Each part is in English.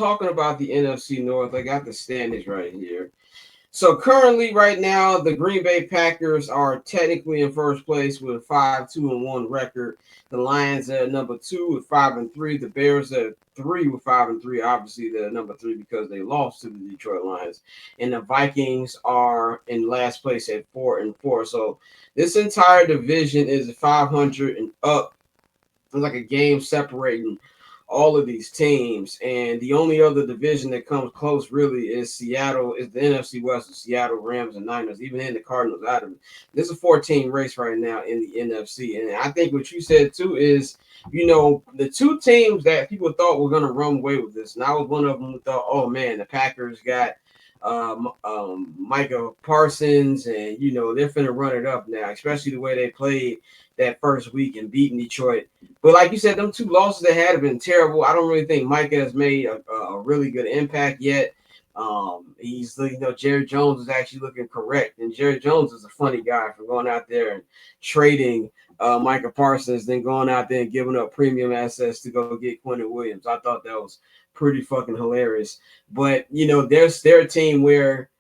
talking about the NFC North, I got the standings right here. So currently, right now, the Green Bay Packers are technically in first place with a 5-2-1 record. The Lions at number two with 5-3. The Bears at three with 5-3. Obviously, they're number three because they lost to the Detroit Lions. And the Vikings are in last place at 4-4. So this entire division is 500 and up. It's like a game separating all of these teams. And the only other division that comes close really is Seattle, is the NFC West with Seattle, Rams, and Niners, even in the Cardinals out of it. This is a 14 race right now in the NFC. And I think what you said too is, the two teams that people thought were going to run away with this. And I was one of them who thought, oh man, the Packers got Micah Parsons, and they're finna run it up now, especially the way they played that first week and beating Detroit. But like you said, them two losses they had have been terrible. I don't really think Micah has made a really good impact yet. He's Jerry Jones is actually looking correct, and Jerry Jones is a funny guy for going out there and trading Micah Parsons, then going out there and giving up premium assets to go get Quentin Williams. I thought that was pretty fucking hilarious. But they're a team where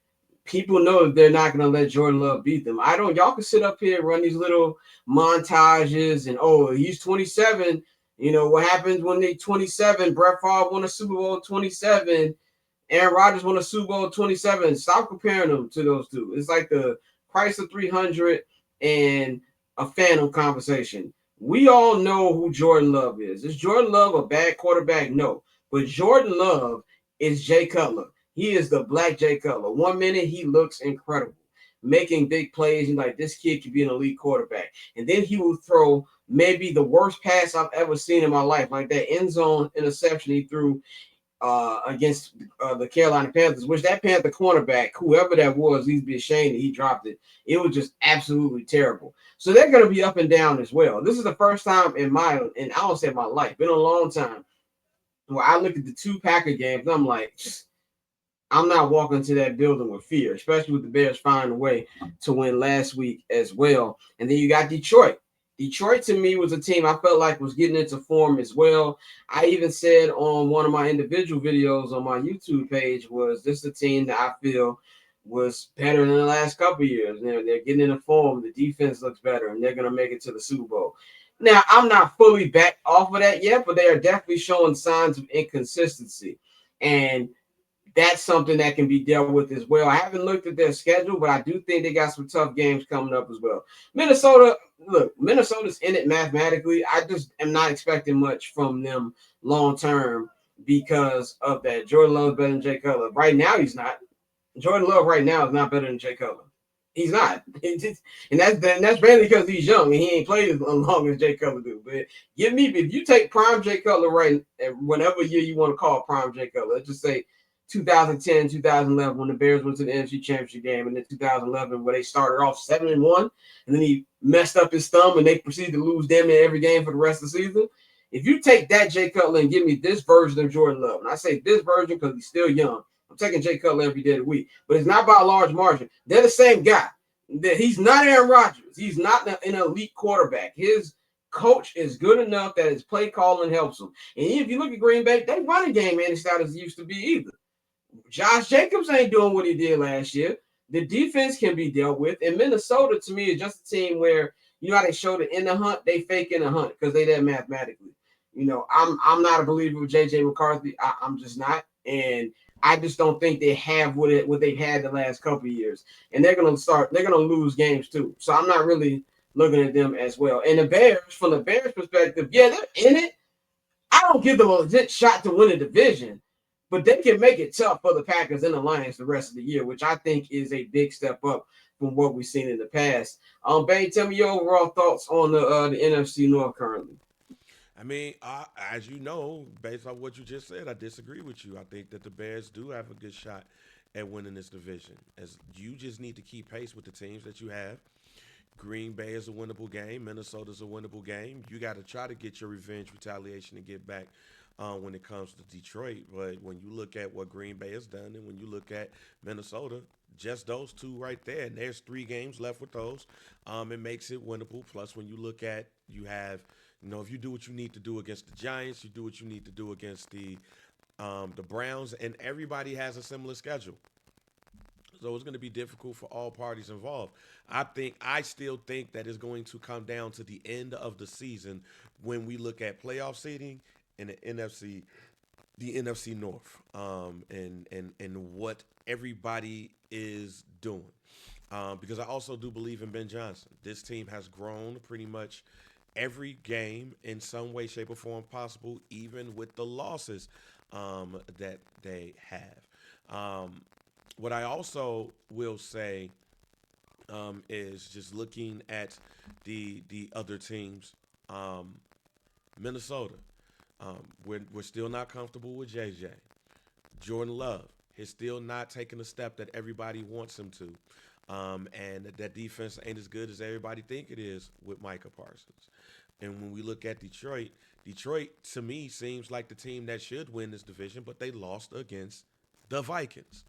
people know that they're not going to let Jordan Love beat them. I don't. Y'all can sit up here and run these little montages and he's 27. What happens when they 27? Brett Favre won a Super Bowl at 27. Aaron Rodgers won a Super Bowl at 27. Stop comparing them to those two. It's like the price of 300 and a Phantom conversation. We all know who Jordan Love is. Is Jordan Love a bad quarterback? No. But Jordan Love is Jay Cutler. He is the black Jay Cutler. 1 minute he looks incredible, making big plays. And like, this kid could be an elite quarterback. And then he will throw maybe the worst pass I've ever seen in my life, like that end zone interception he threw against the Carolina Panthers, which that Panther cornerback, whoever that was, he'd be ashamed that he dropped it. It was just absolutely terrible. So they're going to be up and down as well. This is the first time and I don't say my life, been a long time, where I look at the two Packer games and I'm like, I'm not walking to that building with fear, especially with the Bears finding a way to win last week as well. And then you got Detroit. Detroit to me was a team I felt like was getting into form as well. I even said on one of my individual videos on my YouTube page was this a team that I feel was better than the last couple of years. They're getting into form. The defense looks better, and they're going to make it to the Super Bowl. Now, I'm not fully back off of that yet, but they are definitely showing signs of inconsistency. And that's something that can be dealt with as well. I haven't looked at their schedule, but I do think they got some tough games coming up as well. Minnesota's in it mathematically. I just am not expecting much from them long term because of that. Jordan Love better than Jay Cutler. Right now, he's not. Jordan Love right now is not better than Jay Cutler. He's not. And that's mainly because he's young and he ain't played as long as Jay Cutler do. But if you take prime Jay Cutler right, whatever year you want to call prime Jay Cutler, let's just say 2010, 2011, when the Bears went to the NFC Championship game, and then 2011, where they started off 7-1, and then he messed up his thumb, and they proceeded to lose damn near every game for the rest of the season. If you take that Jay Cutler and give me this version of Jordan Love, and I say this version because he's still young, I'm taking Jay Cutler every day of the week, but it's not by a large margin. They're the same guy. He's not Aaron Rodgers. He's not an elite quarterback. His coach is good enough that his play calling helps him. And if you look at Green Bay, they running game ain't as stout as it used to be either. Josh Jacobs ain't doing what he did last year. The defense can be dealt with. And Minnesota, to me, is just a team where, how they showed it in the hunt, they fake in the hunt because they there mathematically. I'm not a believer of J.J. McCarthy. I'm just not. And I just don't think they have what they've had the last couple of years. And they're going to lose games too. So I'm not really looking at them as well. And the Bears, from the Bears perspective, yeah, they're in it. I don't give them a legit shot to win a division, but they can make it tough for the Packers and the Lions the rest of the year, which I think is a big step up from what we've seen in the past. Bane, tell me your overall thoughts on the NFC North currently. I mean, as you know, based on what you just said, I disagree with you. I think that the Bears do have a good shot at winning this division. As you just need to keep pace with the teams that you have. Green Bay is a winnable game. Minnesota's a winnable game. You got to try to get your revenge, retaliation, and get back when it comes to Detroit. But when you look at what Green Bay has done, and when you look at Minnesota, just those two right there, and there's 3 games left with those. It makes it winnable. Plus, when you look at, you have, if you do what you need to do against the Giants, you do what you need to do against the The Browns, and everybody has a similar schedule. So it's going to be difficult for all parties involved. I still think that it's going to come down to the end of the season when we look at playoff seeding in the NFC North, and what everybody is doing. Because I also do believe in Ben Johnson. This team has grown pretty much every game in some way, shape, or form possible, even with the losses that they have. What I also will say is just looking at the other teams. Minnesota, we're still not comfortable with JJ. Jordan Love is still not taking the step that everybody wants him to. And that defense ain't as good as everybody think it is with Micah Parsons. And when we look at Detroit, Detroit to me seems like the team that should win this division, but they lost against the Vikings,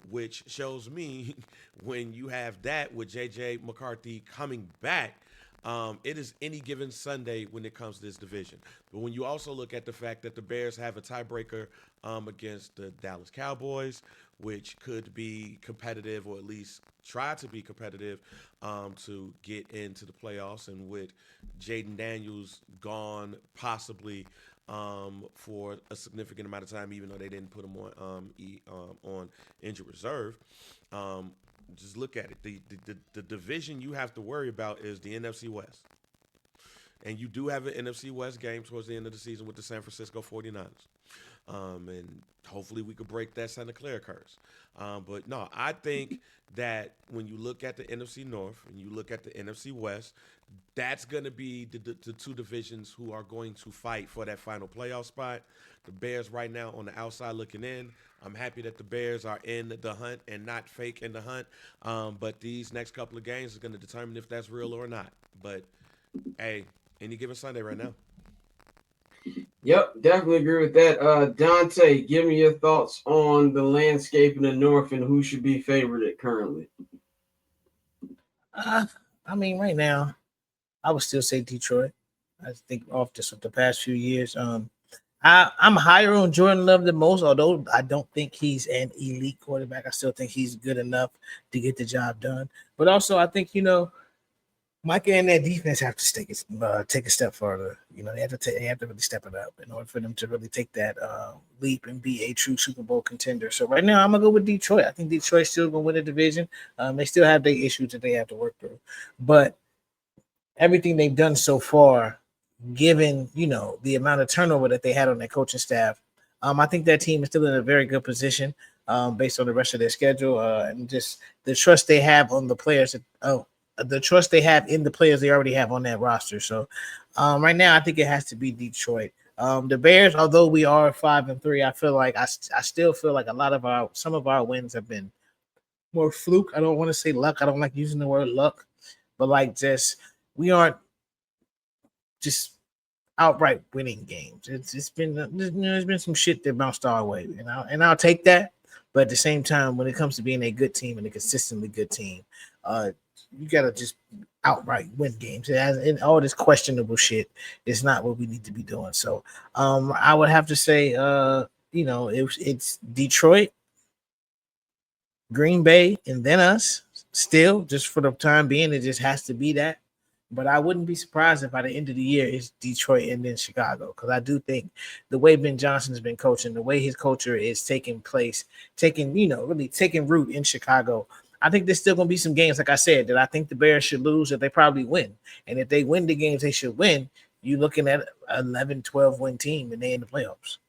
which shows me when you have that with J.J. McCarthy coming back, it is any given Sunday when it comes to this division. But when you also look at the fact that the Bears have a tiebreaker against the Dallas Cowboys, which could be competitive or at least try to be competitive to get into the playoffs, and with Jaden Daniels gone possibly for a significant amount of time, even though they didn't put him on injured reserve. Just look at it. The division you have to worry about is the NFC West. And you do have an NFC West game towards the end of the season with the San Francisco 49ers. And hopefully we could break that Santa Clara curse. But no, I think that when you look at the NFC North and you look at the NFC West, that's going to be the two divisions who are going to fight for that final playoff spot. The Bears right now on the outside looking in. I'm happy that the Bears are in the hunt and not fake in the hunt. But these next couple of games is going to determine if that's real or not. But, hey, any given Sunday right now. Yep, definitely agree with that. Dante, give me your thoughts on the landscape in the North and who should be favored currently. Uh, I mean, right now, I would still say Detroit. I think off just with the past few years. I'm higher on Jordan Love than most, although I don't think he's an elite quarterback. I still think he's good enough to get the job done. But also, I think Micah and that defense have to take a step further. They have to really step it up in order for them to really take that leap and be a true Super Bowl contender. So right now, I'm gonna go with Detroit. I think Detroit's still gonna win the division. They still have their issues that they have to work through, but everything they've done so far, given the amount of turnover that they had on their coaching staff, I think that team is still in a very good position based on the rest of their schedule and just the trust they have on the players. The trust they have in the players they already have on that roster. So right now, I think it has to be Detroit. The Bears, although we are 5-3, I feel like I still feel like some of our wins have been more fluke. I don't want to say luck. I don't like using the word luck, but like we aren't just outright winning games. It's been there's been some shit that bounced our way, and I'll take that. But at the same time, when it comes to being a good team and a consistently good team, you gotta just outright win games. And all this questionable shit is not what we need to be doing. So I would have to say it's Detroit, Green Bay, and then us. Still, just for the time being, it just has to be that. But I wouldn't be surprised if by the end of the year it's Detroit and then Chicago, because I do think the way Ben Johnson's been coaching, the way his culture is taking root in Chicago, I think there's still going to be some games, like I said, that I think the Bears should lose, that they probably win. And if they win the games they should win, you're looking at 11, 12 win team and they in the playoffs.